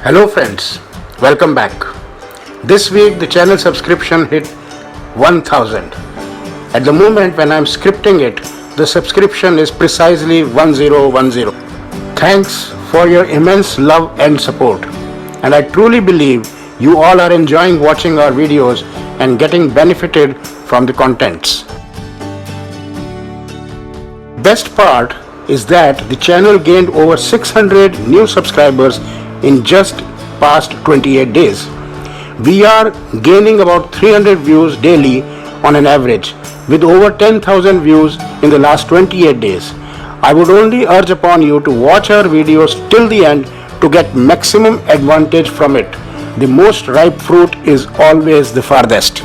Hello friends, welcome back. This week the channel subscription hit 1000. At the moment when I'm scripting it, the subscription is precisely 1010. Thanks for your immense love and support. And I truly believe you all are enjoying watching our videos and getting benefited from the contents. Best part is that the channel gained over 600 new subscribers in just past 28 days. We are gaining about 300 views daily on an average, with over 10,000 views in the last 28 days. I would only urge upon you to watch our videos till the end to get maximum advantage from it. The most ripe fruit is always the farthest.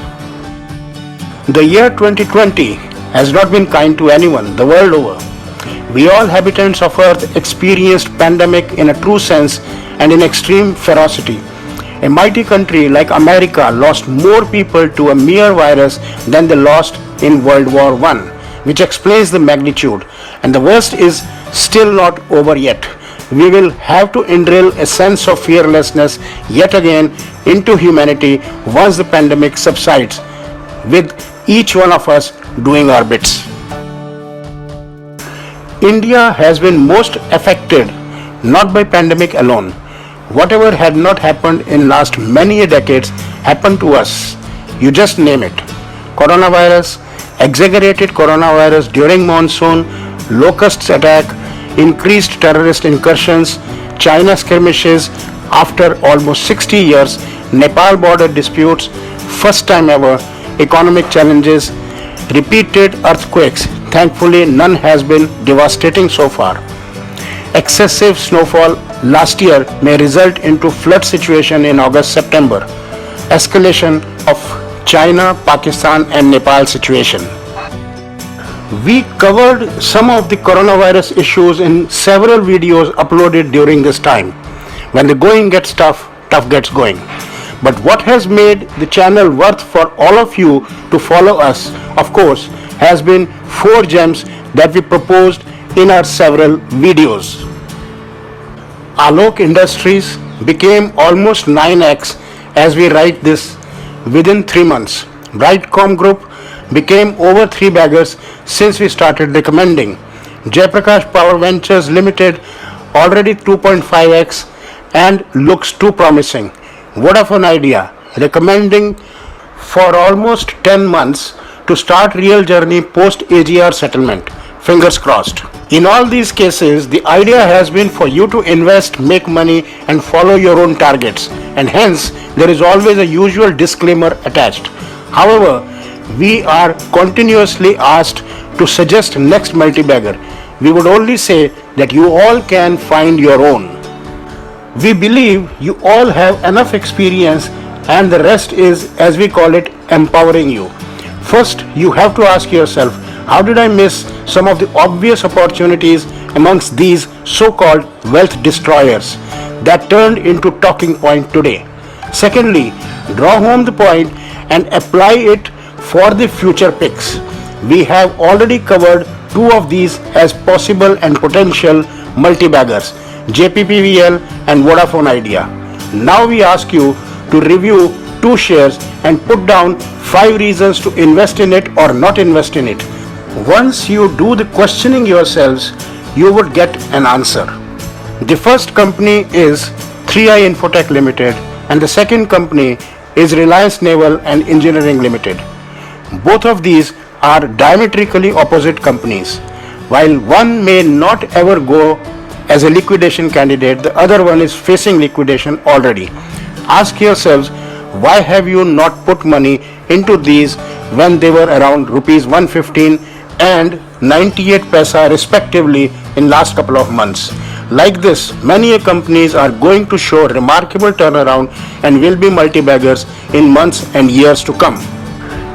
The year 2020 has not been kind to anyone the world over. We all inhabitants of Earth experienced pandemic in a true sense and in extreme ferocity. A mighty country like America lost more people to a mere virus than they lost in World War I, which explains the magnitude. And the worst is still not over yet. We will have to instill a sense of fearlessness yet again into humanity once the pandemic subsides, with each one of us doing our bits. India has been most affected not by pandemic alone. Whatever had not happened in last many decades happened to us. You just name it. Coronavirus, exaggerated coronavirus during monsoon, locusts attack, increased terrorist incursions, China skirmishes after almost 60 years, Nepal border disputes, first time ever, economic challenges, repeated earthquakes. Thankfully, none has been devastating so far. Excessive snowfall last year may result into flood situation in August-September. Escalation of China, Pakistan and Nepal situation. We covered some of the coronavirus issues in several videos uploaded during this time. When the going gets tough, tough gets going. But what has made the channel worth for all of you to follow us, of course, has been 4 gems that we proposed in our several videos. Alok Industries became almost 9x as we write this within 3 months. Brightcom Group became over 3 baggers since we started recommending. Jaiprakash Power Ventures Limited already 2.5x and looks too promising. Vodafone Idea recommending for almost 10 months to start real journey post AGR settlement. Fingers crossed. In all these cases, the idea has been for you to invest, make money and follow your own targets, and hence there is always a usual disclaimer attached. However, we are continuously asked to suggest next multi-bagger. We would only say that you all can find your own. We believe you all have enough experience and the rest is, as we call it, empowering you. First, you have to ask yourself, how did I miss some of the obvious opportunities amongst these so-called wealth destroyers that turned into talking point today? Secondly, draw home the point and apply it for the future picks. We have already covered 2 of these as possible and potential multi-baggers, JPPVL and Vodafone Idea. Now we ask you to review 2 shares and put down 5 reasons to invest in it or not invest in it. Once you do the questioning yourselves, you would get an answer. The first company is 3i Infotech Limited and the second company is Reliance Naval and Engineering Limited. Both of these are diametrically opposite companies. While one may not ever go as a liquidation candidate, the other one is facing liquidation already. Ask yourselves, why have you not put money into these when they were around rupees 115 and 98 paisa respectively in last couple of months? Like this, many companies are going to show remarkable turnaround and will be multi-baggers in months and years to come.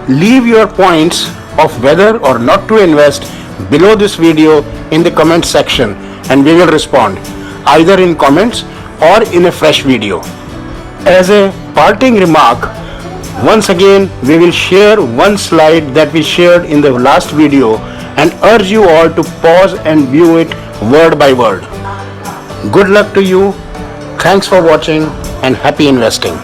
Leave your points of whether or not to invest below this video in the comment section and we will respond either in comments or in a fresh video. As a parting remark, once again we will share one slide that we shared in the last video and urge you all to pause and view it word by word. Good luck to you Thanks for watching and happy investing.